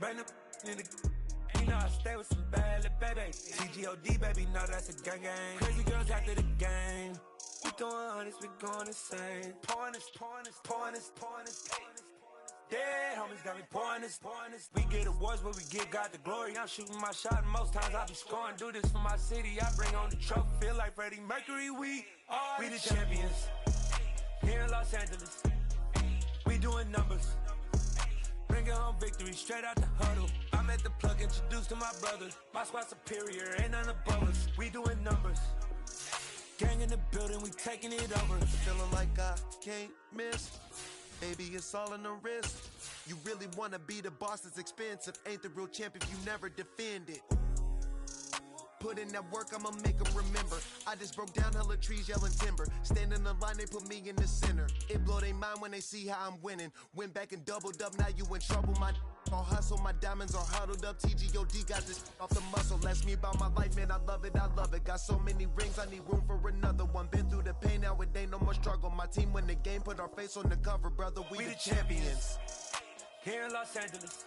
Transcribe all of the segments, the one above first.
Bring the in the. You know I stay with some bad little baby. TGOD, baby, know that's a gang gang. Crazy girls after the game. We throwing hundreds, we going insane. Pouring this. Dead homies got me pouring this. We get awards, but we give God the glory. I'm shooting my shot, and most times I be scoring. Do this for my city, I bring on the trophy. Feel like Freddie Mercury, we the champions. Here in Los Angeles, we doing numbers. Bringing home victory straight out the huddle. I'm at the plug, introduced to my brothers. My squad superior, ain't none above us. We doing numbers. Gang in the building, we taking it over. Feeling like I can't miss. Baby, it's all in the wrist. You really wanna be the boss, it's expensive. Ain't the real champ if you never defend it. Put in that work, I'ma make them remember. I just broke down hella trees, yelling timber. Stand in the line, they put me in the center. It blow their mind when they see how I'm winning. Went back and doubled up, now you in trouble. My all hustle, my diamonds are huddled up. TGOD got this off the muscle. Ask me about my life, man, I love it. Got so many rings, I need room for another one. Been through the pain, now it ain't no more struggle. My team win the game, put our face on the cover, brother. We the champions. Here in Los Angeles,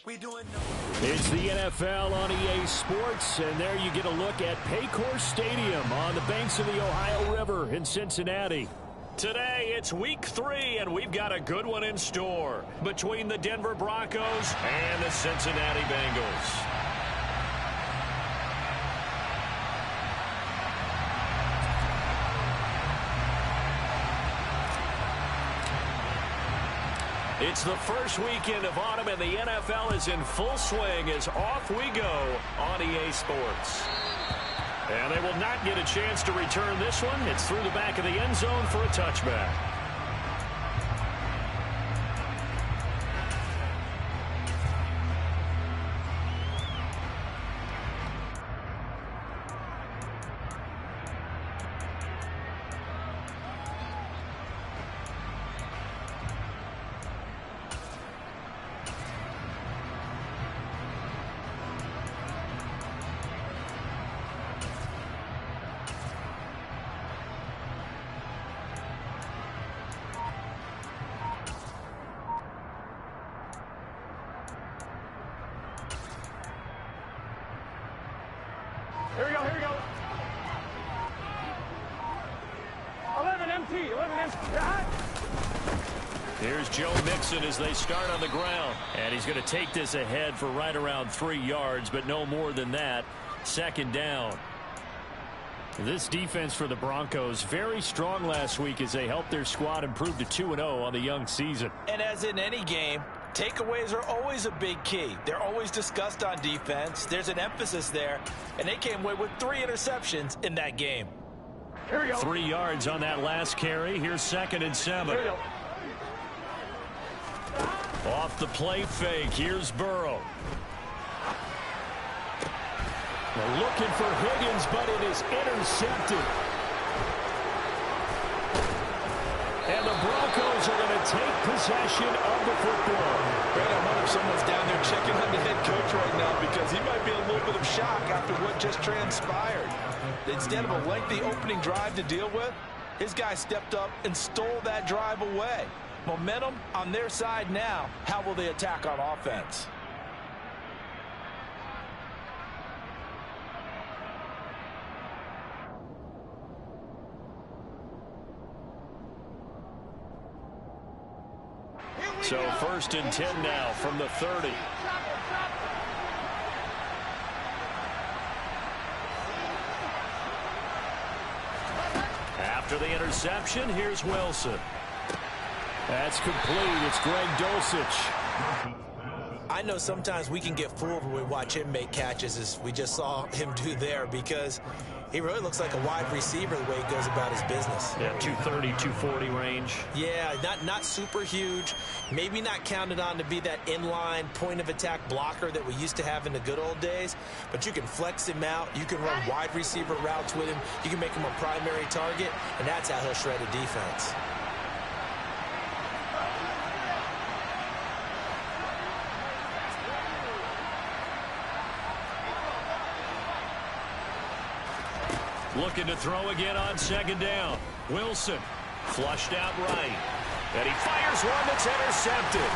we doing numbers. It's the NFL on EA Sports, and there you get a look at Paycor Stadium on the banks of the Ohio River in Cincinnati. Today, it's week 3, and we've got a good one in store between the Denver Broncos and the Cincinnati Bengals. It's the first weekend of autumn, and the NFL is in full swing as off we go on EA Sports. And they will not get a chance to return this one. It's through the back of the end zone for a touchback. Here we go. 11 empty. Here's Joe Mixon as they start on the ground. And he's going to take this ahead for right around 3 yards, but no more than that. Second down. This defense for the Broncos, very strong last week as they helped their squad improve to 2-0 on the young season. And as in any game, takeaways are always a big key. They're always discussed on defense. There's an emphasis there, and they came away with 3 interceptions in that game. Here we go. 3 yards on that last carry. Here's 2nd and 7. Here we go. Off the play fake. Here's Burrow. They're looking for Higgins, but it is intercepted. And the Broncos are going to take possession of the football. Brad, I wonder if someone's down there checking on the head coach right now because he might be in a little bit of shock after what just transpired. Instead of a lengthy opening drive to deal with, his guy stepped up and stole that drive away. Momentum on their side now. How will they attack on offense? So 1st and 10 now from the 30. After the interception, here's Wilson. That's complete. It's Greg Dulcich. I know sometimes we can get fooled when we watch him make catches, as we just saw him do there, because he really looks like a wide receiver the way he goes about his business. Yeah, 230, 240 range. Yeah, not super huge. Maybe not counted on to be that inline point-of-attack blocker that we used to have in the good old days, but you can flex him out. You can run wide receiver routes with him. You can make him a primary target, and that's how he'll shred a defense. Looking to throw again on 2nd down. Wilson flushed out right. And he fires one that's intercepted.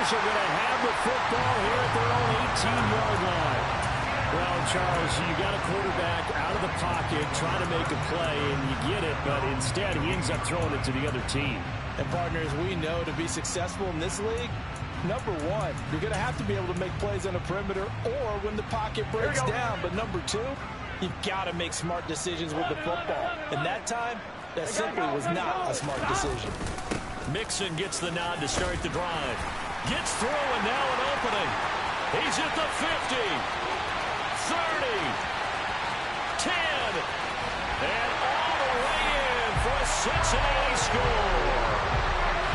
Cowboys are going to have the football here at their own 18-yard line. Well, Charles, you got a quarterback out of the pocket trying to make a play, and you get it, but instead he ends up throwing it to the other team. And partners, we know to be successful in this league, number one, you're going to have to be able to make plays on the perimeter or when the pocket breaks down. But number two, you've got to make smart decisions with the football. And that time, that simply was not a smart decision. Mixon gets the nod to start the drive. Gets through, and now an opening. He's at the 50, 30, 10, and all the way in for a Cincinnati score.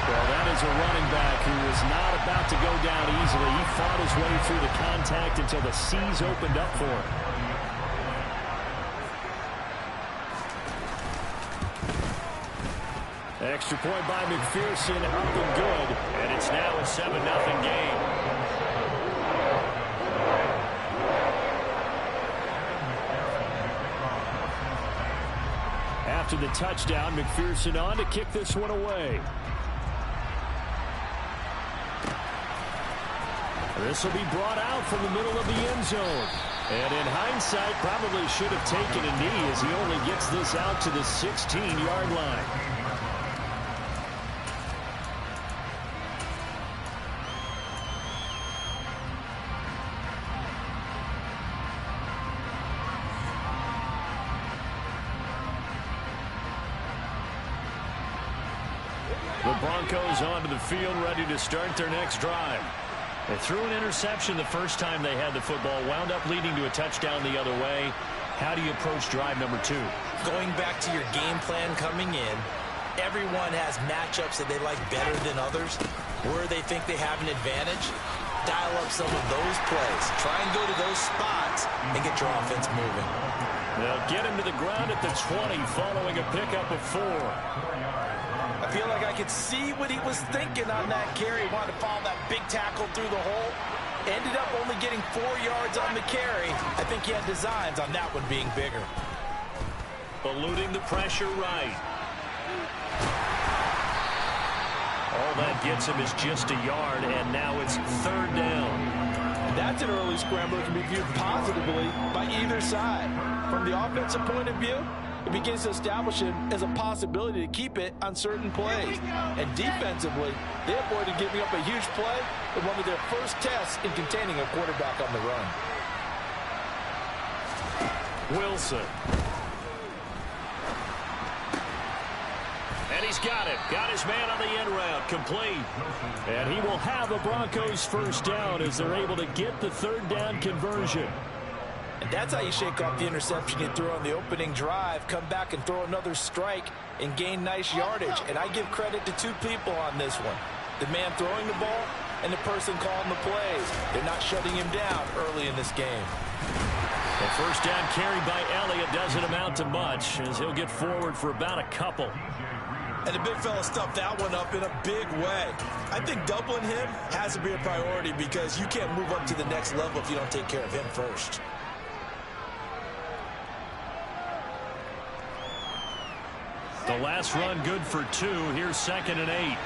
Well, that is a running back who was not about to go down easily. He fought his way through the contact until the seas opened up for him. Extra point by McPherson, up and good, and it's now a 7-0 game. After the touchdown, McPherson on to kick this one away. This will be brought out from the middle of the end zone. And in hindsight, probably should have taken a knee as he only gets this out to the 16-yard line. The Broncos onto the field, ready to start their next drive. They threw an interception the first time they had the football, wound up leading to a touchdown the other way. How do you approach drive number 2? Going back to your game plan coming in, everyone has matchups that they like better than others, where they think they have an advantage. Dial up some of those plays. Try and go to those spots and get your offense moving. They'll get him to the ground at the 20 following a pickup of 4. I feel like I could see what he was thinking on that carry. He wanted to follow that big tackle through the hole. Ended up only getting 4 yards on the carry. I think he had designs on that one being bigger. Eluding the pressure right. All that gets him is just a yard, and now it's 3rd down. That's an early scramble that can be viewed positively by either side. From the offensive point of view, it begins to establish him as a possibility to keep it on certain plays. And defensively, they avoided giving up a huge play in one of their first tests in containing a quarterback on the run. Wilson. And he's got it. Got his man on the end route. Complete. And he will have a Broncos first down as they're able to get the 3rd down conversion. And that's how you shake off the interception you threw on the opening drive, come back and throw another strike and gain nice yardage. And I give credit to 2 people on this one. The man throwing the ball and the person calling the plays. They're not shutting him down early in this game. The first down carry by Elliott doesn't amount to much as he'll get forward for about a couple. And the big fella stuffed that one up in a big way. I think doubling him has to be a priority because you can't move up to the next level if you don't take care of him first. The last run good for 2. Here's 2nd and 8.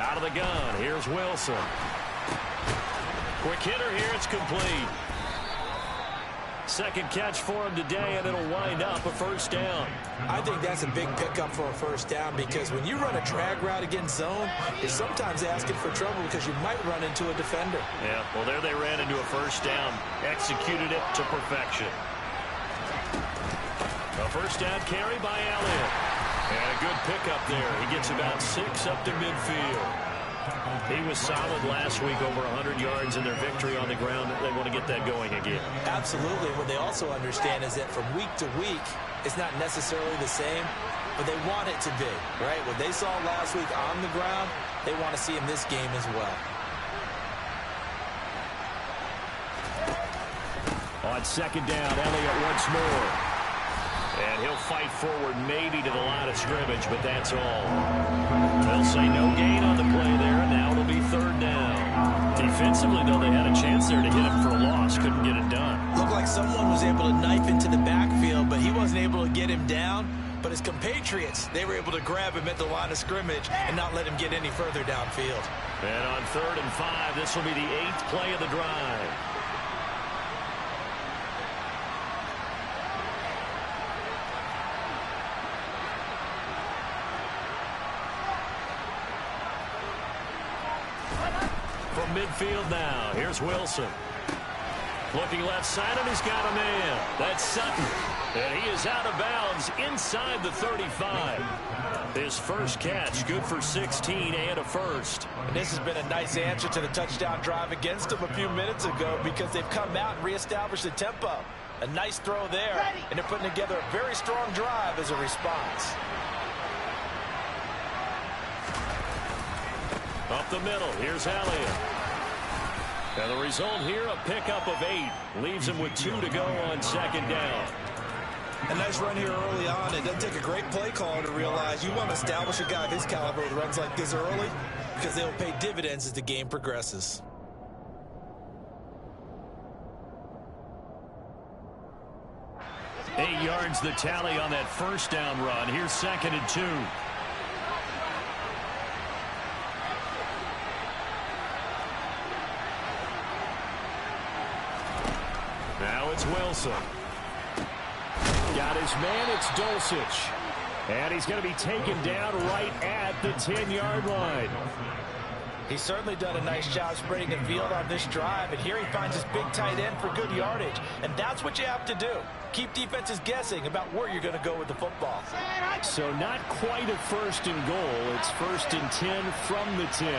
Out of the gun. Here's Wilson. Quick hitter here. It's complete. Second catch for him today, and it'll wind up a first down. I think that's a big pickup for a first down because when you run a drag route against zone, you're sometimes asking for trouble because you might run into a defender. Yeah, well, there they ran into a first down. Executed it to perfection. A first down carry by Elliott. And a good pickup there. He gets about 6 up to midfield. He was solid last week, over 100 yards in their victory on the ground. They want to get that going again. Absolutely. What they also understand is that from week to week, it's not necessarily the same, but they want it to be, right? What they saw last week on the ground, they want to see in this game as well. On 2nd down, Elliott once more. And he'll fight forward maybe to the line of scrimmage, but that's all. They'll say no gain on the play there, and now it'll be 3rd down. Defensive Defensively, though, they had a chance there to hit him for a loss. Couldn't get it done. Looked like someone was able to knife into the backfield, but he wasn't able to get him down. But his compatriots, they were able to grab him at the line of scrimmage and not let him get any further downfield. And on 3rd and 5, this will be the 8th play of the drive. From midfield now, here's Wilson. Looking left side, and he's got a man. That's Sutton. And he is out of bounds inside the 35. His first catch, good for 16 and a first. And this has been a nice answer to the touchdown drive against them a few minutes ago because they've come out and reestablished the tempo. A nice throw there, and they're putting together a very strong drive as a response. Up the middle, here's Elliott. And the result here, a pickup of 8. Leaves him with 2 to go on 2nd down. A nice run here early on. It doesn't take a great play caller to realize you want to establish a guy of his caliber with runs like this early because they'll pay dividends as the game progresses. Eight yards the tally on that first down run. Here's 2nd and 2. Now it's Wilson. Got his man, it's Dulcich. And he's going to be taken down right at the 10-yard line. He's certainly done a nice job spreading the field on this drive, and here he finds his big tight end for good yardage. And that's what you have to do. Keep defenses guessing about where you're going to go with the football. So not quite a 1st and goal. It's 1st and 10 from the 10.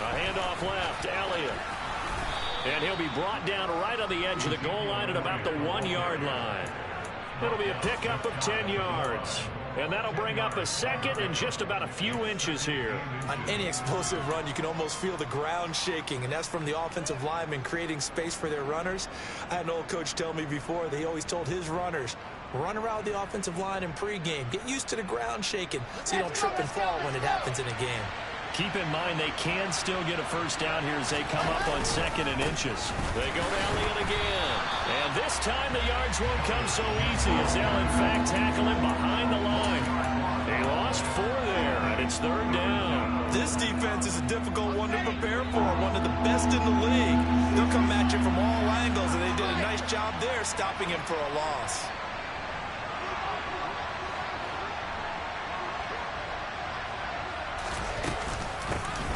A handoff left, Elliott. And he'll be brought down right on the edge of the goal line at about the 1-yard line. It'll be a pickup of 10 yards. And that'll bring up a 2nd and just about a few inches here. On any explosive run, you can almost feel the ground shaking, and that's from the offensive linemen creating space for their runners. I had an old coach tell me before, they always told his runners, run around the offensive line in pregame. Get used to the ground shaking so you don't trip and fall when it happens in a game. Keep in mind they can still get a 1st down here as they come up on 2nd and inches. They go to Elliott again. And this time the yards won't come so easy as they'll in fact tackle him behind the line. They lost 4 there, and it's 3rd down. This defense is a difficult one to prepare for, one of the best in the league. They'll come at you from all angles, and they did a nice job there stopping him for a loss.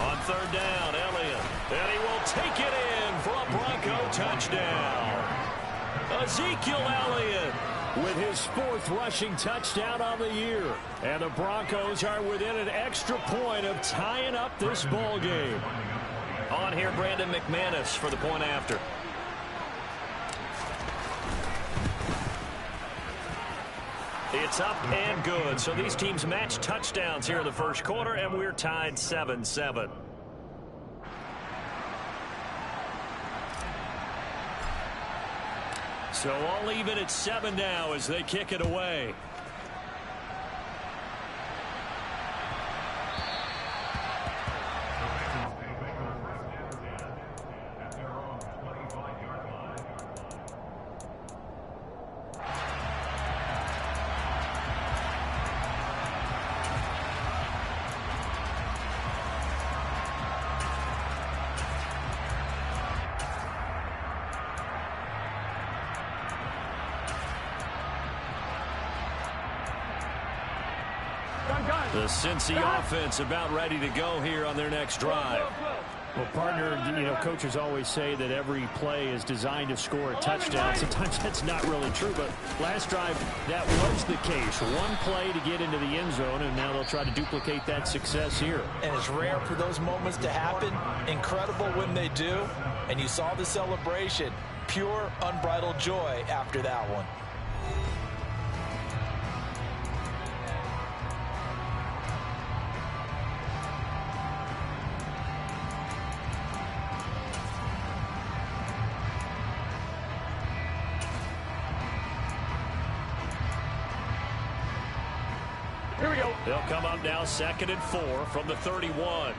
On 3rd down, Elliott. And he will take it in for a Bronco touchdown. Ezekiel Elliott with his 4th rushing touchdown on the year. And the Broncos are within an extra point of tying up this ball game. On here, Brandon McManus for the point after. It's up and good. So these teams match touchdowns here in the 1st quarter, and we're tied 7-7. So all even at 7 now as they kick it away. The Cincy offense about ready to go here on their next drive. Well, partner, you know, coaches always say that every play is designed to score a touchdown. Sometimes that's not really true, but last drive, that was the case. One play to get into the end zone, and now they'll try to duplicate that success here. And it's rare for those moments to happen. Incredible when they do. And you saw the celebration. Pure, unbridled joy after that one. They'll come up now 2nd and 4 from the 31.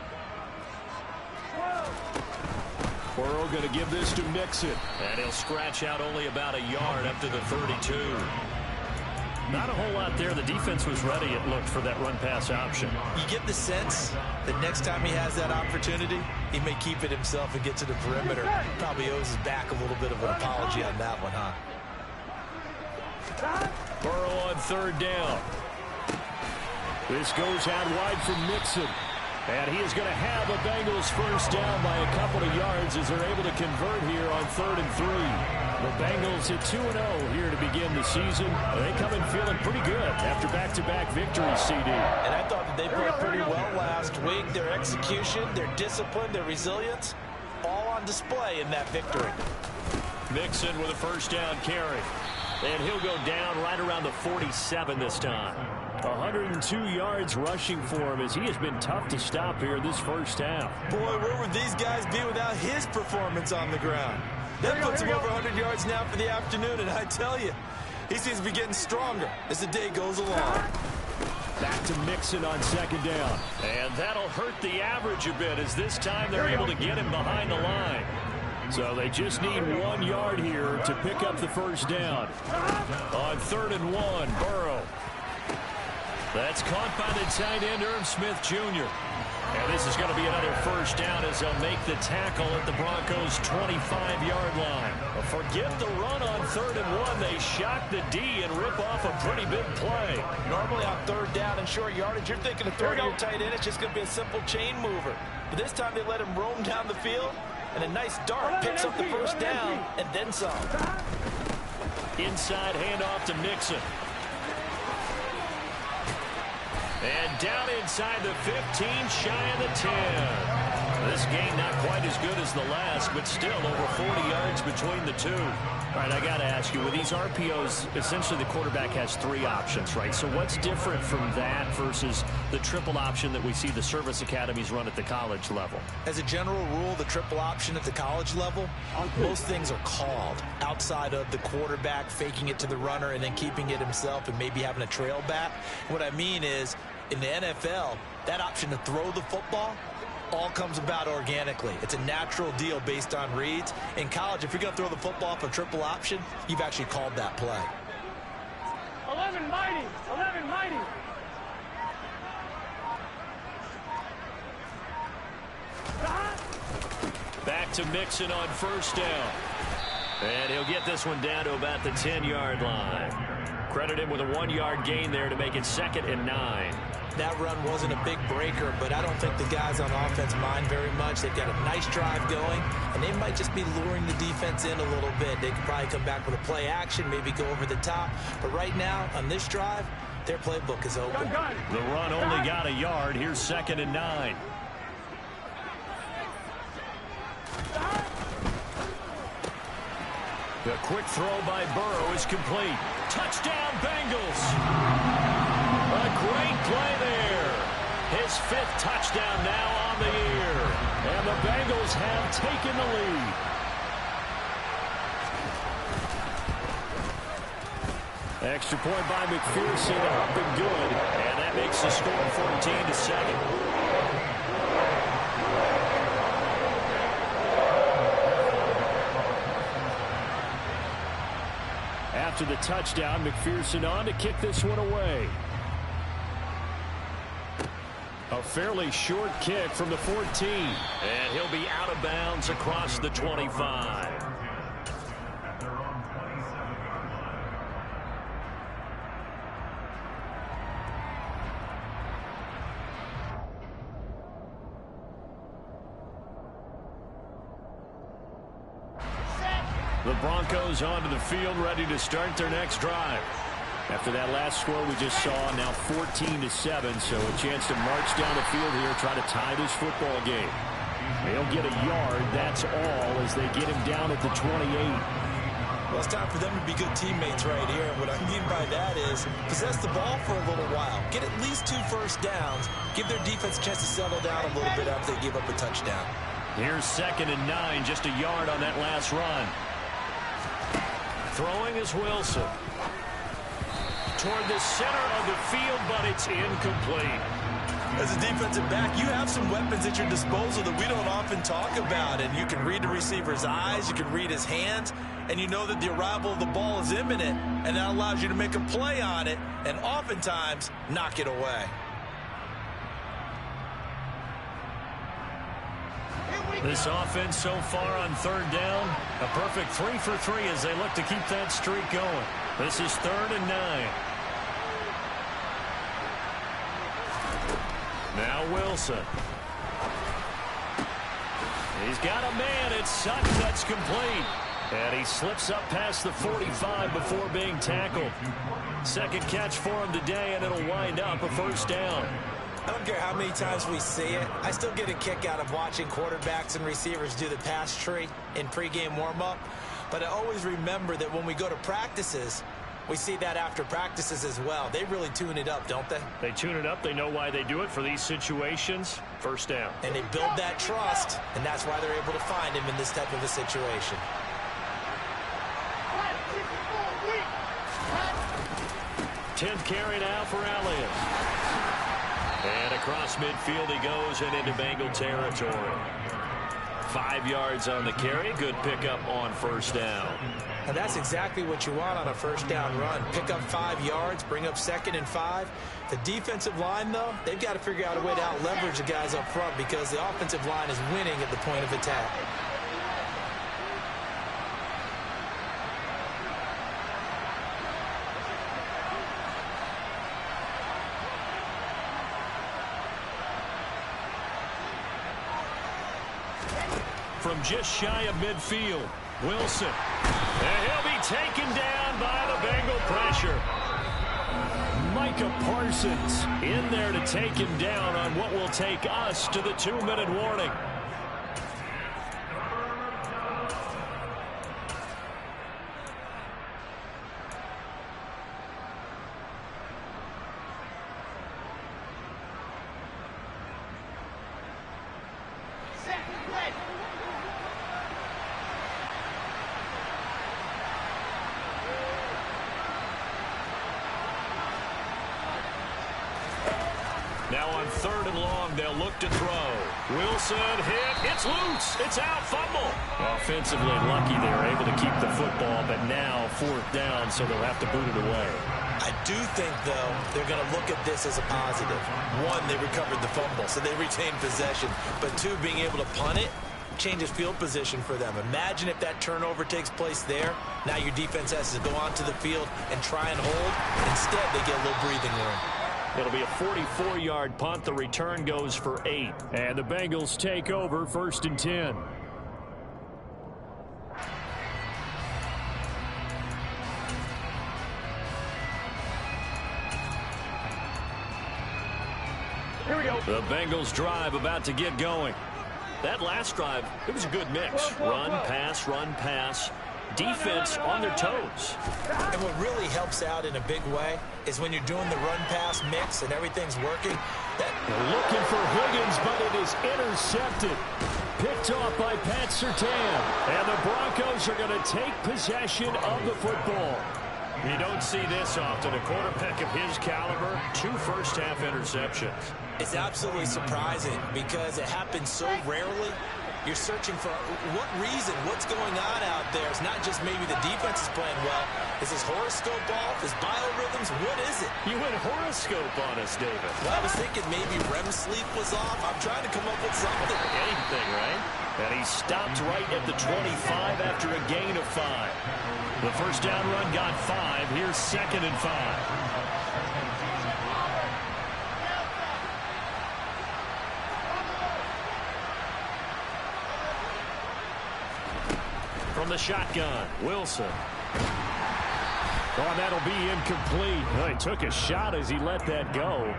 Burrow going to give this to Mixon. And he'll scratch out only about a yard up to the 32. Not a whole lot there. The defense was ready, it looked, for that run-pass option. You get the sense that next time he has that opportunity, he may keep it himself and get to the perimeter. Probably owes his back a little bit of an apology on that one, huh? Burrow on third down. This goes out wide from Mixon. And he is going to have a Bengals first down by a couple of yards as they're able to convert here on 3rd and 3. The Bengals at 2-0 here to begin the season. They come in feeling pretty good after back-to-back victories, CD. And I thought that they played pretty well last week. Their execution, their discipline, their resilience, all on display in that victory. Mixon with a first down carry. And he'll go down right around the 47 this time. 102 yards rushing for him as he has been tough to stop here this first half. Boy, where would these guys be without his performance on the ground? That puts him over 100 yards now for the afternoon, and I tell you, he seems to be getting stronger as the day goes along. Back to Mixon on second down. And that'll hurt the average a bit as this time they're able to get him behind the line. So they just need 1 yard here to pick up the first down. On 3rd and 1, Burrow. That's caught by the tight end, Irv Smith Jr. And this is going to be another first down as they'll make the tackle at the Broncos' 25-yard line. Forget the run on 3rd and 1. They shock the D and rip off a pretty big play. Normally on 3rd down and short yardage, you're thinking of throwing your tight end. It's just going to be a simple chain mover. But this time they let him roam down the field, and a nice dart picks up the first down and then some. Inside handoff to Mixon. And down inside the 15, shy of the 10. This game not quite as good as the last, but still over 40 yards between the two. All right, I got to ask you, with these RPOs, essentially the quarterback has 3 options, right? So what's different from that versus the triple option that we see the service academies run at the college level? As a general rule, the triple option at the college level, most things are called outside of the quarterback faking it to the runner and then keeping it himself and maybe having a trail back. What I mean is, in the NFL, that option to throw the football all comes about organically. It's a natural deal based on reads. In college, if you're going to throw the football off a triple option, you've actually called that play. 11 mighty, 11 mighty. Back to Mixon on first down. And he'll get this one down to about the 10-yard line. Credit him with a 1-yard gain there to make it 2nd and 9. That run wasn't a big breaker, but I don't think the guys on offense mind very much. They've got a nice drive going, and they might just be luring the defense in a little bit. They could probably come back with a play action, maybe go over the top. But right now, on this drive, their playbook is open. The run only got a yard. Here's 2nd and 9. The quick throw by Burrow is complete. Touchdown, Bengals! A great play there. His 5th touchdown now on the year. And the Bengals have taken the lead. Extra point by McPherson, up and good. And that makes the score 14-7. After the touchdown, McPherson on to kick this one away. A fairly short kick from the 14. And he'll be out of bounds across the 25. The Broncos onto the field, ready to start their next drive. After that last score we just saw, now 14-7, so a chance to march down the field here, try to tie this football game. They'll get a yard, that's all, as they get him down at the 28. Well, it's time for them to be good teammates right here. And what I mean by that is possess the ball for a little while. Get at least 2 first downs. Give their defense a chance to settle down a little bit after they give up a touchdown. Here's 2nd and 9, just a yard on that last run. Throwing is Wilson. Toward the center of the field, but it's incomplete. As a defensive back, you have some weapons at your disposal that we don't often talk about. And you can read the receiver's eyes, you can read his hands, and you know that the arrival of the ball is imminent, and that allows you to make a play on it and oftentimes knock it away. This offense so far on third down, a perfect 3 for 3 as they look to keep that streak going. This is 3rd and 9. Now Wilson. He's got a man. It's Sutton that's complete. And he slips up past the 45 before being tackled. Second catch for him today, and it'll wind up a first down. I don't care how many times we see it. I still get a kick out of watching quarterbacks and receivers do the pass tree in pregame warm-up. But I always remember that when we go to practices, we see that after practices as well. They really tune it up, don't they? They tune it up. They know why they do it for these situations. First down. And they build that trust, and that's why they're able to find him in this type of a situation. 10th carry now for Elliott. And across midfield he goes and into Bengal territory. 5 yards on the carry. Good pickup on first down. And that's exactly what you want on a first down run. Pick up 5 yards, bring up 2nd and 5. The defensive line, though, they've got to figure out a way to out-leverage the guys up front because the offensive line is winning at the point of attack. From just shy of midfield, Wilson. And he'll be taken down by the Bengal pressure. Micah Parsons in there to take him down on what will take us to the 2-minute warning. Now on 3rd and long, they'll look to throw. Wilson hit. It's loose. It's out. Fumble. Offensively lucky they were able to keep the football, but now 4th down, so they'll have to boot it away. I do think, though, they're going to look at this as a positive. 1, they recovered the fumble, so they retained possession. But 2, being able to punt it changes field position for them. Imagine if that turnover takes place there. Now your defense has to go onto the field and try and hold. Instead, they get a little breathing room. It'll be a 44-yard punt. The return goes for 8. And the Bengals take over 1st and 10. Here we go. The Bengals drive about to get going. That last drive, it was a good mix. Run, pass. Defense on their toes. And what really helps out in a big way is when you're doing the run-pass mix and everything's working. Looking for Higgins, but it is intercepted. Picked off by Pat Surtain. And the Broncos are going to take possession of the football. You don't see this often. A quarterback of his caliber, 2 first-half interceptions. It's absolutely surprising because it happens so rarely. You're searching for what reason, what's going on out there. It's not just maybe the defense is playing well. Is his horoscope off? His biorhythms? What is it? You went horoscope on us, David. Well, I was thinking maybe REM sleep was off. I'm trying to come up with something. Anything, right? And he stopped right at the 25 after a gain of 5. The first down run got 5. Here's 2nd and 5. From the shotgun, Wilson. Oh, that'll be incomplete. Well, he took a shot as he let that go.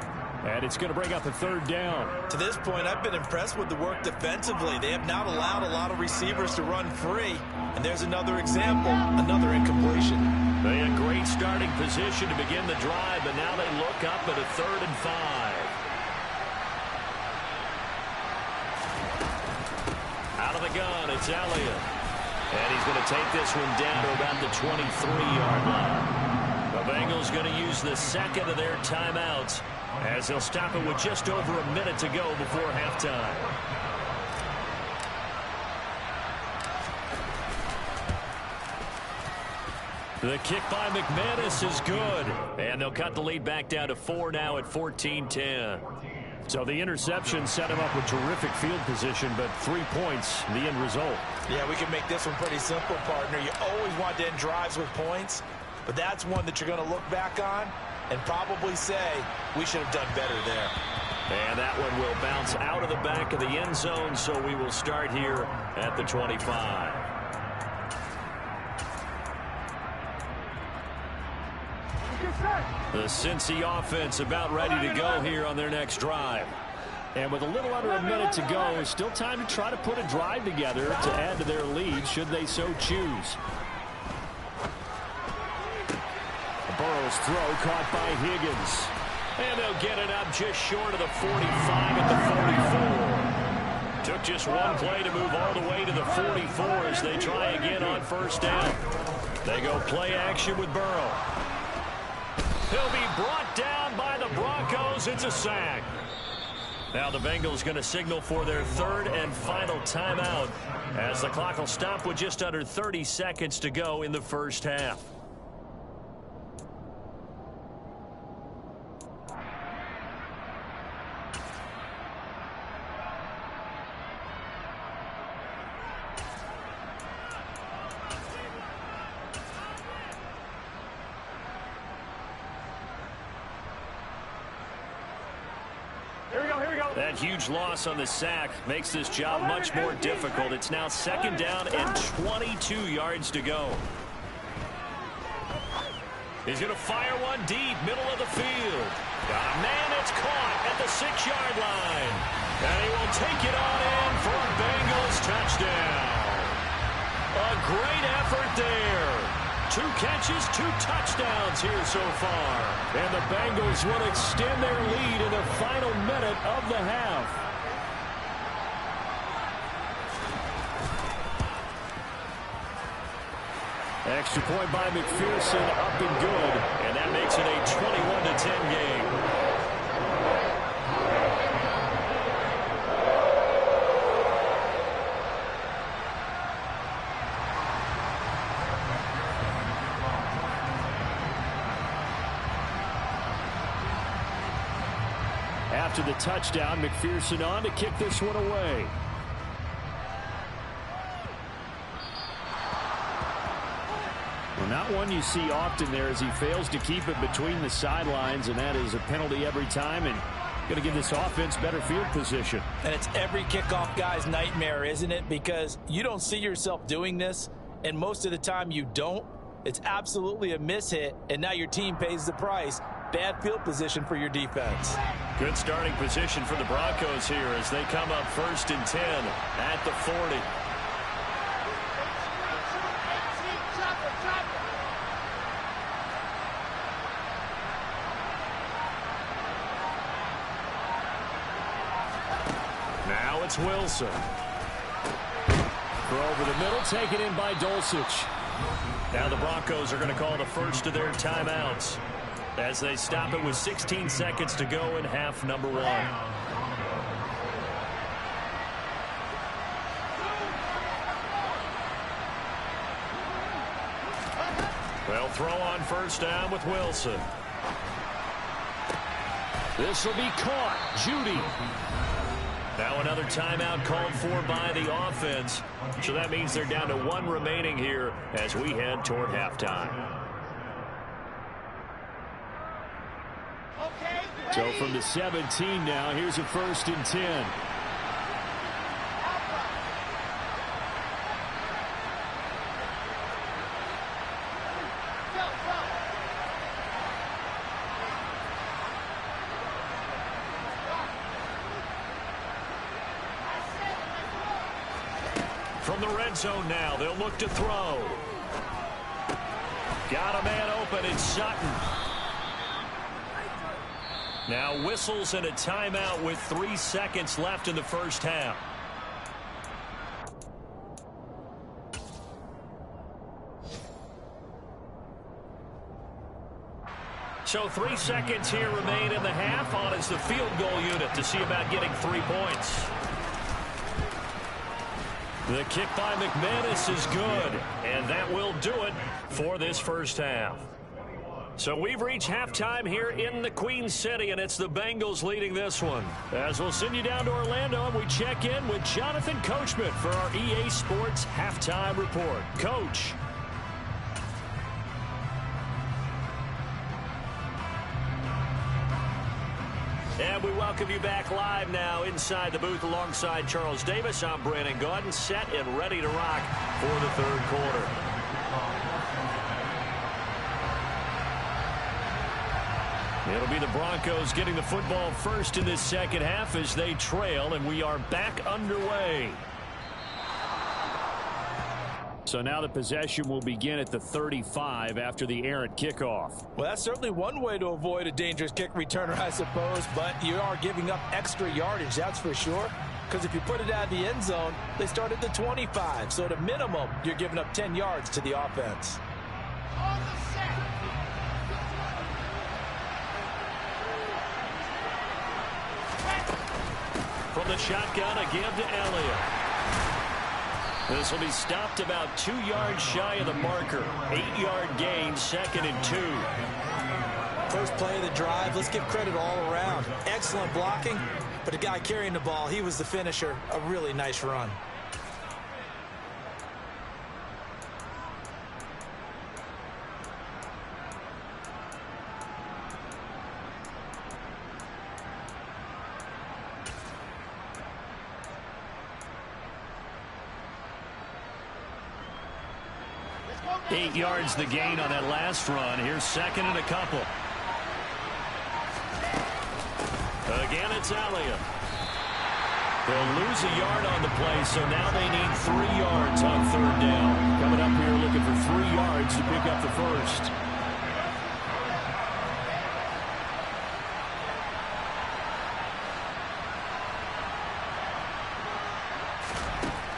And it's going to bring up a 3rd down. To this point, I've been impressed with the work defensively. They have not allowed a lot of receivers to run free. And there's another example, another incompletion. They had great starting position to begin the drive, but now they look up at a 3rd and 5. Out of the gun, it's Elliott. And he's going to take this one down to about the 23-yard line. The Bengals going to use the 2nd of their timeouts as they'll stop it with just over a minute to go before halftime. The kick by McManus is good, and they'll cut the lead back down to 4 now at 14-10. So the interception set him up with terrific field position, but 3 points, the end result. Yeah, we can make this one pretty simple, partner. You always want to end drives with points, but that's one that you're going to look back on and probably say, we should have done better there. And that one will bounce out of the back of the end zone, so we will start here at the 25. The Cincy offense about ready to go here on their next drive. And with a little under a minute to go, still time to try to put a drive together to add to their lead should they so choose. Burrow's throw caught by Higgins. And they'll get it up just short of the 45 at the 44. Took just one play to move all the way to the 44 as they try again on first down. They go play action with Burrow. He'll be brought down by the Broncos. It's a sack. Now the Bengals going to signal for their third and final timeout as the clock will stop with just under 30 seconds to go in the first half. That huge loss on the sack makes this job much more difficult. It's now second down and 22 yards to go. He's going to fire one deep, middle of the field. Got a man, it's caught at the 6-yard line. And he will take it on in for a Bengals touchdown. A great effort there. 2 catches, 2 touchdowns here so far. And the Bengals will extend their lead in the final minute of the half. Extra point by McPherson, up and good. And that makes it a 21-10 game. After the touchdown, McPherson on to kick this one away. Well, not one you see often there as he fails to keep it between the sidelines, and that is a penalty every time, and going to give this offense better field position. And it's every kickoff guy's nightmare, isn't it? Because you don't see yourself doing this, and most of the time you don't. It's absolutely a mishit, and now your team pays the price. Bad field position for your defense. Good starting position for the Broncos here as they come up 1st and 10 at the 40. Now it's Wilson. Throw over the middle, taken in by Dulcich. Now the Broncos are going to call the first of their timeouts as they stop it with 16 seconds to go in half number 1. They'll throw on first down with Wilson. This will be caught. Judy. Now another timeout called for by the offense. So that means they're down to 1 remaining here as we head toward halftime. So from the 17 now, here's a 1st and 10. From the red zone now, they'll look to throw. Got a man open, it's Sutton. Now whistles and a timeout with 3 seconds left in the first half. So 3 seconds here remain in the half. On is the field goal unit to see about getting 3 points. The kick by McManus is good, and that will do it for this first half. So we've reached halftime here in the Queen City, and it's the Bengals leading this one. As we'll send you down to Orlando, and we check in with Jonathan Coachman for our EA Sports Halftime Report. Coach. And we welcome you back live now inside the booth alongside Charles Davis. I'm Brandon Gaudin, set and ready to rock for the third quarter. It'll be the Broncos getting the football first in this second half as they trail, and we are back underway. So now the possession will begin at the 35 after the errant kickoff. Well, that's certainly one way to avoid a dangerous kick returner, I suppose, but you are giving up extra yardage, that's for sure. Because if you put it out of the end zone, they start at the 25. So at a minimum, you're giving up 10 yards to the offense. On the set. From the shotgun, a give to Elliott. This will be stopped about 2 yards shy of the marker. 8-yard gain, 2nd and 2. First play of the drive, let's give credit all around. Excellent blocking, but the guy carrying the ball, he was the finisher. A really nice run. Eight yards the gain on that last run. Here's 2nd and a couple. Again, it's Elliott. They'll lose a yard on the play, so now they need 3 yards on 3rd down. Coming up here looking for 3 yards to pick up the first.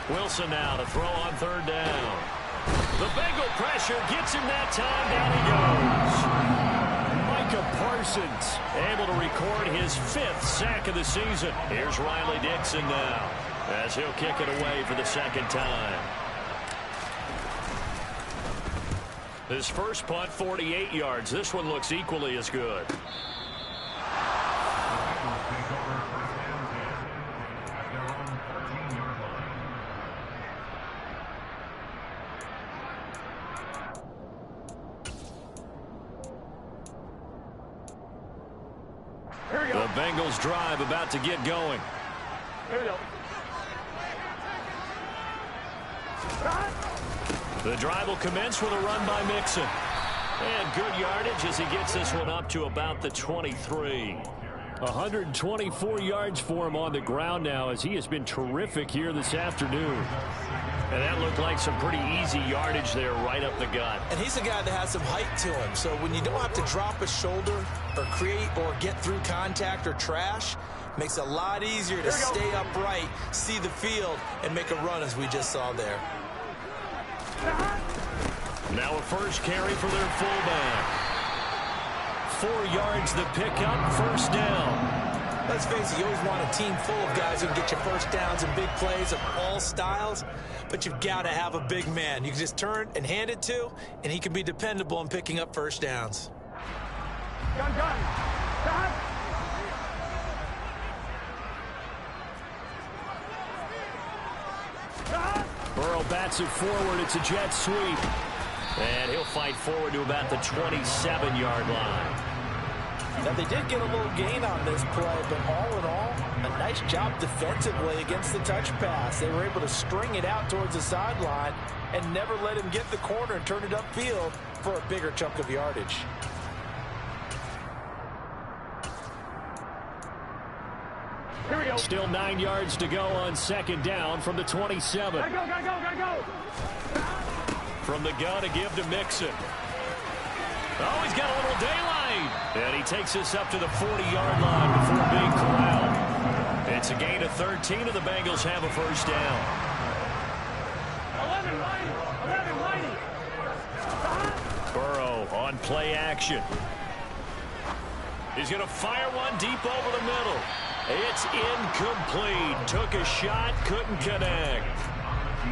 Wilson now to throw on 3rd down. The Bengal pressure gets him that time. Down he goes. Micah Parsons able to record his 5th sack of the season. Here's Riley Dixon now as he'll kick it away for the 2nd time. His first punt, 48 yards. This one looks equally as good. The Bengals drive about to get going. Here we go. The drive will commence with a run by Mixon. And good yardage as he gets this one up to about the 23. 124 yards for him on the ground now as he has been terrific here this afternoon. And that looked like some pretty easy yardage there right up the gut. And he's a guy that has some height to him. So when you don't have to drop a shoulder or create or get through contact or trash, makes it a lot easier to stay upright, see the field, and make a run as we just saw there. Now a first carry for their fullback. 4 yards the pickup, 1st down. Let's face it, you always want a team full of guys who can get you first downs and big plays of all styles, but you've got to have a big man you can just turn and hand it to, and he can be dependable in picking up first downs. Gun. Gun. Burrow bats it forward. It's a jet sweep. And he'll fight forward to about the 27-yard line. Now, they did get a little gain on this play, but all in all, a nice job defensively against the touch pass. They were able to string it out towards the sideline and never let him get the corner and turn it upfield for a bigger chunk of yardage. Here we go. Still 9 yards to go on 2nd down from the 27. Gotta go. From the gun, a give to Mixon. Oh, he's got a little daylight. And he takes us up to the 40-yard line before being corralled. It's a gain of 13, and the Bengals have a first down. 11 mighty. Burrow on play action. He's going to fire one deep over the middle. It's incomplete. Took a shot, couldn't connect.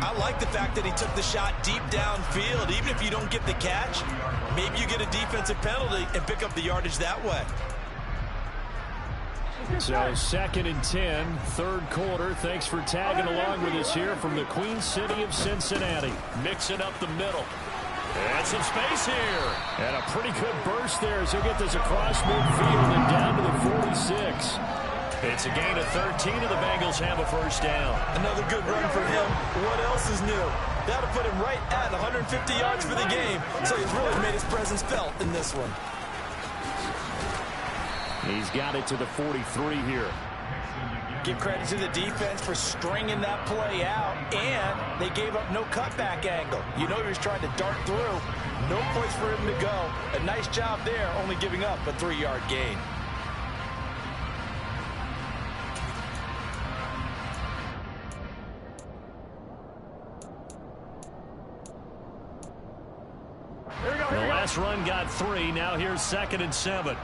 I like the fact that he took the shot deep downfield. Even if you don't get the catch, maybe you get a defensive penalty and pick up the yardage that way. So 2nd and 10, third quarter. Thanks for tagging along with us here from the Queen City of Cincinnati. Mixing up the middle. And some space here. And a pretty good burst there as he'll get this across midfield and down to the 46. It's a gain of 13, and the Bengals have a first down. Another good run for him. What else is new? That'll put him right at 150 yards for the game. So he's really made his presence felt in this one. He's got it to the 43 here. Give credit to the defense for stringing that play out, and they gave up no cutback angle. You know he was trying to dart through. No place for him to go. A nice job there, only giving up a 3-yard gain. The last run got 3. Now here's 2nd and 7.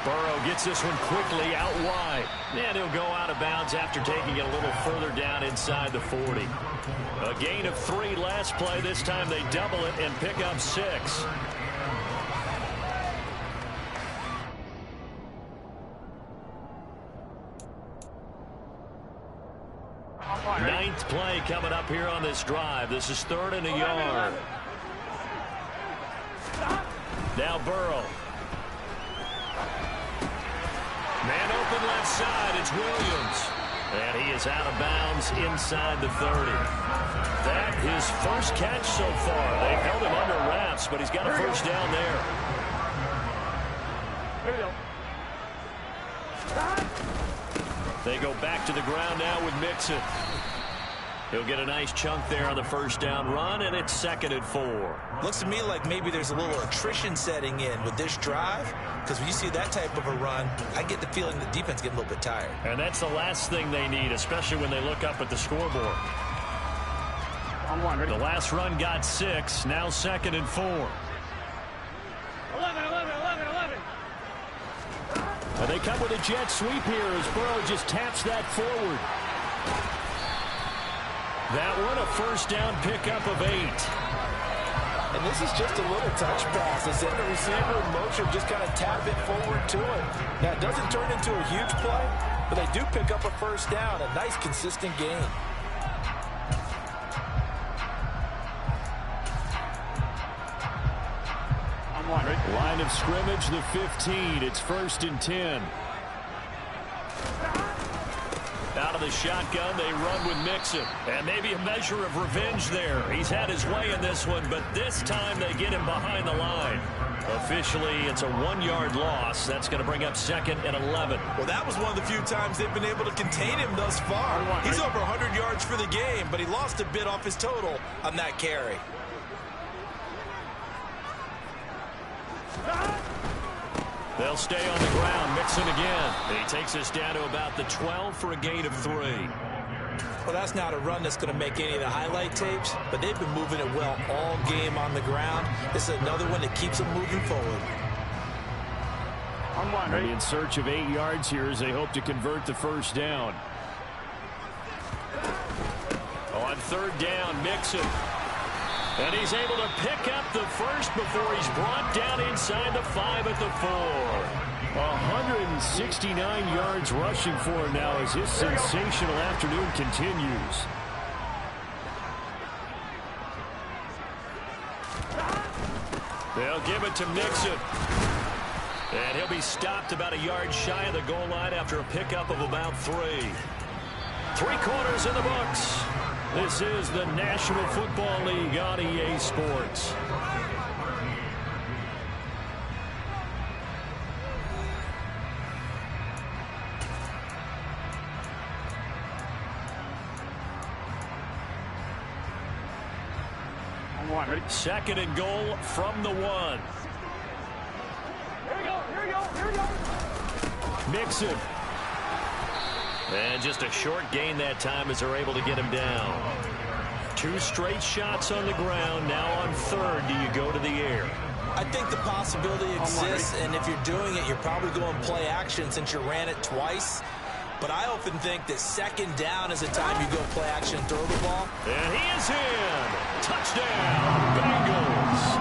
Burrow gets this one quickly out wide. And he'll go out of bounds after taking it a little further down inside the 40. A gain of 3 last play. This time they double it and pick up 6. Ninth play coming up here on this drive. This is 3rd and a yard. Now Burrow. Man open left side. It's Williams. And he is out of bounds inside the 30. That his first catch so far. They've held him under wraps, but he's got a first down there. Here we go. They go back to the ground now with Mixon. He'll get a nice chunk there on the first down run, and it's 2nd and 4. Looks to me like maybe there's a little attrition setting in with this drive, because when you see that type of a run, I get the feeling the defense getting a little bit tired. And that's the last thing they need, especially when they look up at the scoreboard. The last run got 6, now 2nd and 4. 11. And they come with a jet sweep here as Burrow just taps that forward. That one a first down pickup of 8. And this is just a little touch pass. They send the receiver in motion, just kind of tap it forward to him. Now, it doesn't turn into a huge play, but they do pick up a first down. A nice, consistent gain. Line of scrimmage, the 15. It's 1st and 10. Out of the shotgun, they run with Mixon. And maybe a measure of revenge there. He's had his way in this one, but this time they get him behind the line. Officially, it's a 1-yard loss. That's going to bring up 2nd and 11. Well, that was one of the few times they've been able to contain him thus far. He's over 100 yards for the game, but he lost a bit off his total on that carry. They'll stay on the ground. Mixon again. He takes us down to about the 12 for a gain of 3. Well, that's not a run that's going to make any of the highlight tapes, but they've been moving it well all game on the ground. This is another one that keeps them moving forward. In search of 8 yards here as they hope to convert the first down. On 3rd down, Mixon. And he's able to pick up the first before he's brought down inside the 5 at the 4. 169 yards rushing for him now as his sensational afternoon continues. They'll give it to Mixon. And he'll be stopped about a yard shy of the goal line after a pickup of about 3. 3 quarters in the books. This is the National Football League on EA Sports. Ready? 2nd and goal from the 1. Here we go. Mixon. And just a short gain that time as they're able to get him down. 2 straight shots on the ground. Now on 3rd, do you go to the air? I think the possibility exists, and if you're doing it, you're probably going play action since you ran it twice. But I often think that 2nd down is the time you go play action and throw the ball. And he is in. Touchdown, Bengals.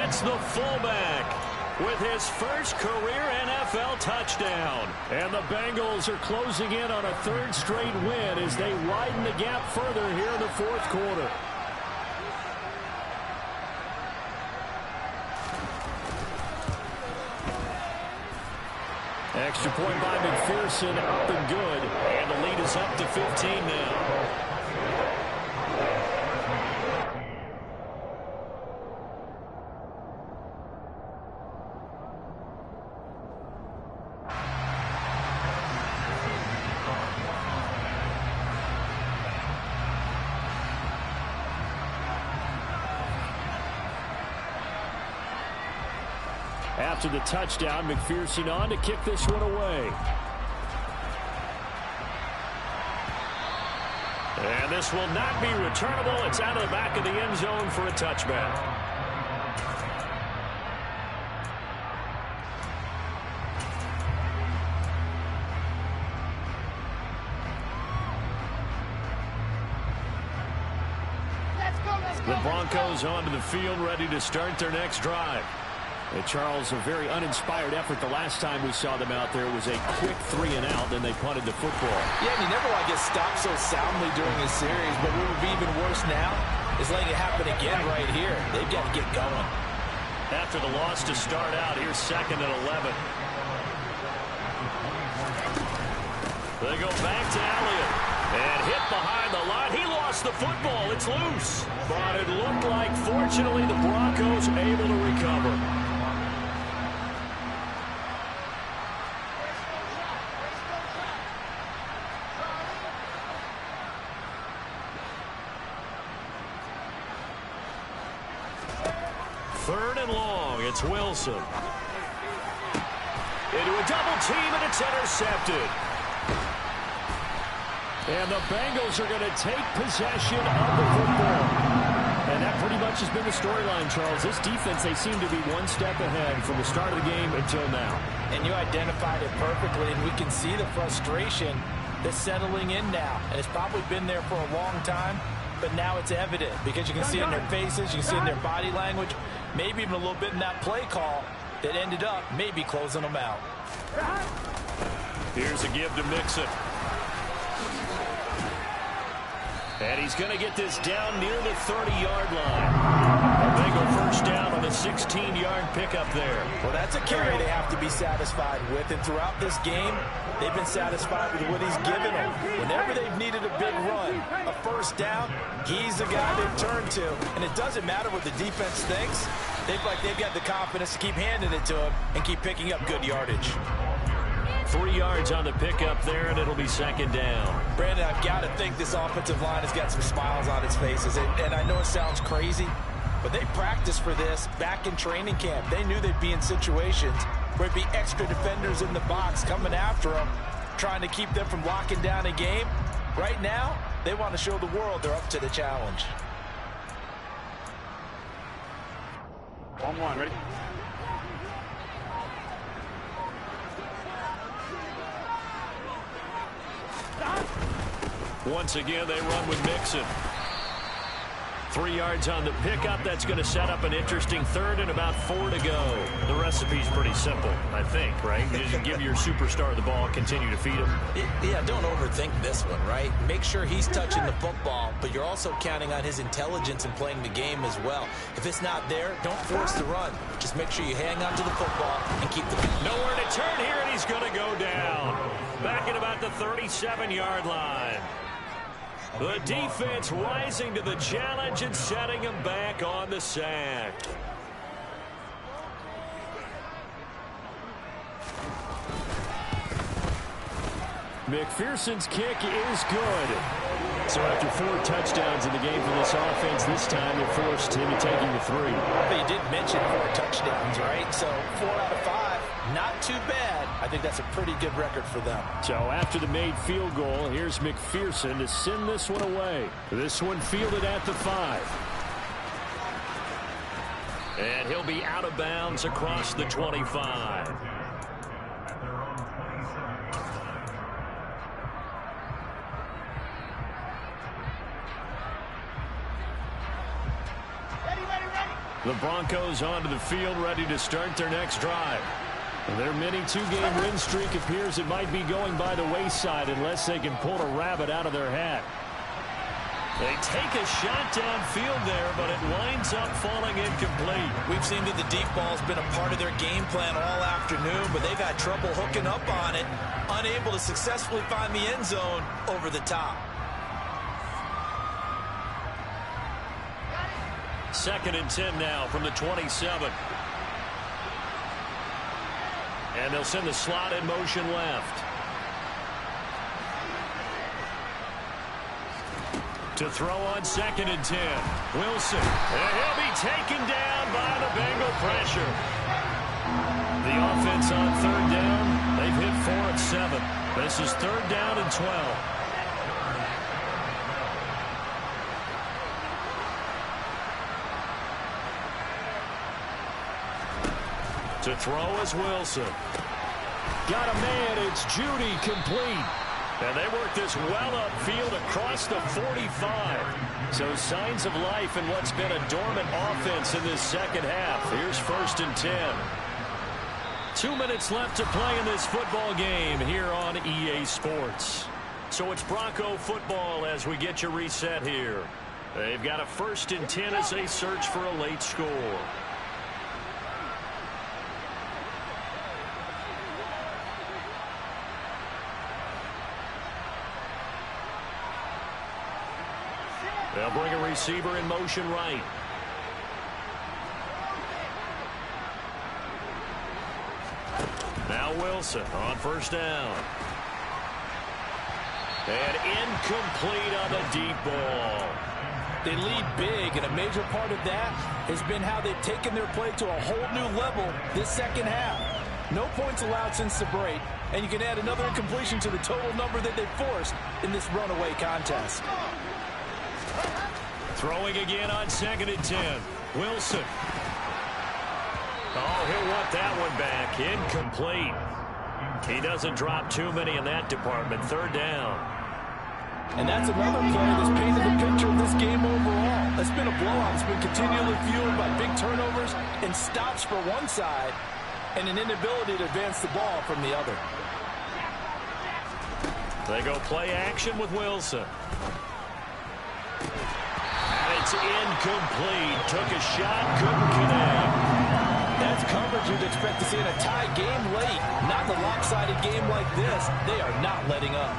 It's the fullback with his first career NFL touchdown. And the Bengals are closing in on a 3rd straight win as they widen the gap further here in the 4th quarter. Extra point by McPherson, up and good. And the lead is up to 15 now. After the touchdown, McPherson on to kick this one away. And this will not be returnable. It's out of the back of the end zone for a touchback. The Broncos onto the field, ready to start their next drive. And Charles, a very uninspired effort the last time we saw them out there. It was a quick 3 and out, then they punted the football. Yeah, and you never want to get stopped so soundly during a series, but what would be even worse now is letting it happen again right here. They've got to get going. After the loss to start out, here's 2nd and 11. They go back to Elliott. And hit behind the line. He lost the football. It's loose. But it looked like, fortunately, the Broncos able to recover. Third and long. It's Wilson. Into a double team, and it's intercepted. And the Bengals are going to take possession of the football. And that pretty much has been the storyline, Charles. This defense, they seem to be one step ahead from the start of the game until now. And you identified it perfectly, and we can see the frustration that's settling in now. And it's probably been there for a long time, but now it's evident because you can see it in their faces, you can see it in their body language, maybe even a little bit in that play call that ended up maybe closing them out. Here's a give to Mixon. And he's going to get this down near the 30-yard line. A Bengal first down on a 16-yard pickup there. Well, that's a carry they have to be satisfied with. And throughout this game, they've been satisfied with what he's given them. Whenever they've needed a big run, a first down, he's the guy they've turned to. And it doesn't matter what the defense thinks. They've got the confidence to keep handing it to him and keep picking up good yardage. 3 yards on the pickup there, and it'll be 2nd down. Brandon, I've got to think this offensive line has got some smiles on its faces. And I know it sounds crazy, but they practiced for this back in training camp. They knew they'd be in situations where it'd be extra defenders in the box coming after them, trying to keep them from locking down a game. Right now, they want to show the world they're up to the challenge. 1-1, ready? Once again, they run with Mixon. 3 yards on the pickup. That's going to set up an interesting 3rd and about 4 to go. The recipe's pretty simple, I think, right? You just give your superstar the ball, continue to feed him. Yeah, don't overthink this one, right? Make sure he's touching the football, but you're also counting on his intelligence in playing the game as well. If it's not there, don't force the run. Just make sure you hang on to the football and keep the... Nowhere to turn here, and he's going to go down. Back at about the 37-yard line. The defense rising to the challenge and setting him back on the sack. McPherson's kick is good. So after 4 touchdowns in the game for this offense, this time it forced him to taking the 3. But you did mention 4 touchdowns, right? So 4 out of 5. not too bad. I think that's a pretty good record for them. So after the made field goal, here's McPherson to send this one away. This one fielded at the 5. And he'll be out of bounds across the 25. The Broncos onto the field, ready to start their next drive. Their mini two-game win streak appears it might be going by the wayside unless they can pull a rabbit out of their hat. They take a shot downfield there, but it winds up falling incomplete. We've seen that the deep ball's been a part of their game plan all afternoon, but they've had trouble hooking up on it, unable to successfully find the end zone over the top. 2nd and 10 now from the 27. And they'll send the slot in motion left. To throw on 2nd and 10. Wilson. And he'll be taken down by the Bengal pressure. The offense on 3rd down. They've hit 4 of 7. This is 3rd down and 12. To throw is Wilson. Got a man. It's Judy, complete. And they work this well upfield across the 45. So signs of life in what's been a dormant offense in this second half. Here's 1st and 10. 2 minutes left to play in this football game here on EA Sports. So it's Bronco football as we get you reset here. They've got a 1st and 10 as they search for a late score. They'll bring a receiver in motion right. Now Wilson on 1st down. And incomplete on the deep ball. They lead big, and a major part of that has been how they've taken their play to a whole new level this second half. No points allowed since the break, and you can add another incompletion to the total number that they forced in this runaway contest. Throwing again on 2nd and 10. Wilson. Oh, he'll want that one back. Incomplete. He doesn't drop too many in that department. 3rd down. And that's another play that's painted the picture of this game overall. It's been a blowout. It's been continually fueled by big turnovers and stops for one side and an inability to advance the ball from the other. They go play action with Wilson. It's incomplete. Took a shot, couldn't connect. That's coverage you'd expect to see in a tie game late. Not in a lopsided game like this. They are not letting up.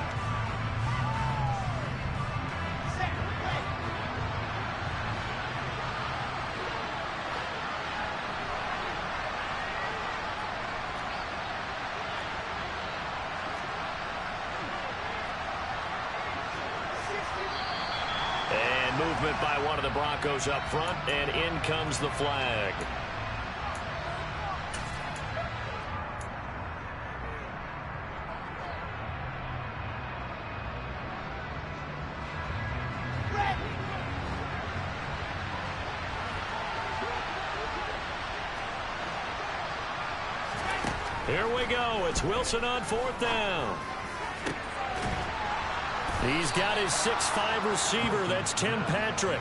Movement by one of the Broncos up front, and in comes the flag. Here we go. It's Wilson on 4th down. He's got his 6'5" receiver. That's Tim Patrick.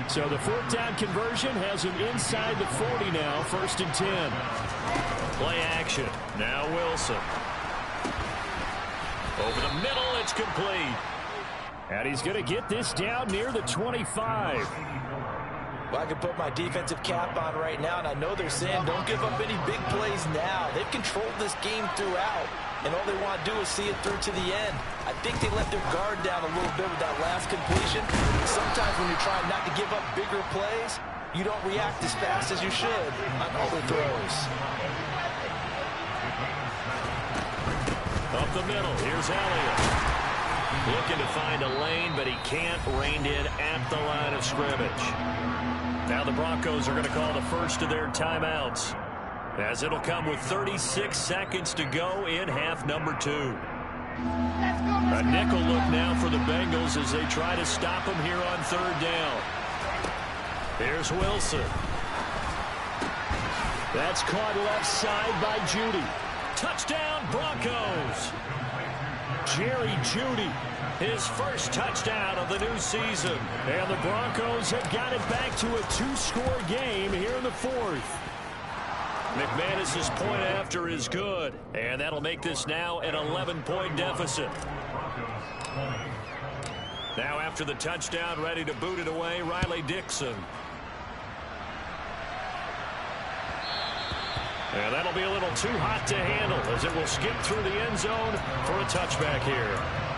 So the 4th down conversion has him inside the 40 now. 1st and 10. Play action. Now Wilson. Over the middle, it's complete. And he's going to get this down near the 25. Well, I can put my defensive cap on right now, and I know they're saying don't give up any big plays now. They've controlled this game throughout, and all they want to do is see it through to the end. I think they let their guard down a little bit with that last completion. Sometimes when you're trying not to give up bigger plays, you don't react as fast as you should on all the throws. Up the middle, here's Elliott. Looking to find a lane, but he can't. Reined in at the line of scrimmage. Now the Broncos are going to call the first of their timeouts. as it'll come with 36 seconds to go in half number 2. A nickel look now for the Bengals as they try to stop him here on 3rd down. Here's Wilson. That's caught left side by Judy. Touchdown, Broncos. Jerry Judy, his first touchdown of the new season. And the Broncos have got it back to a 2-score game here in the 4th. McManus's point after is good, and that'll make this now an 11-point deficit. Now after the touchdown, ready to boot it away, Riley Dixon. And that'll be a little too hot to handle as it will skip through the end zone for a touchback here.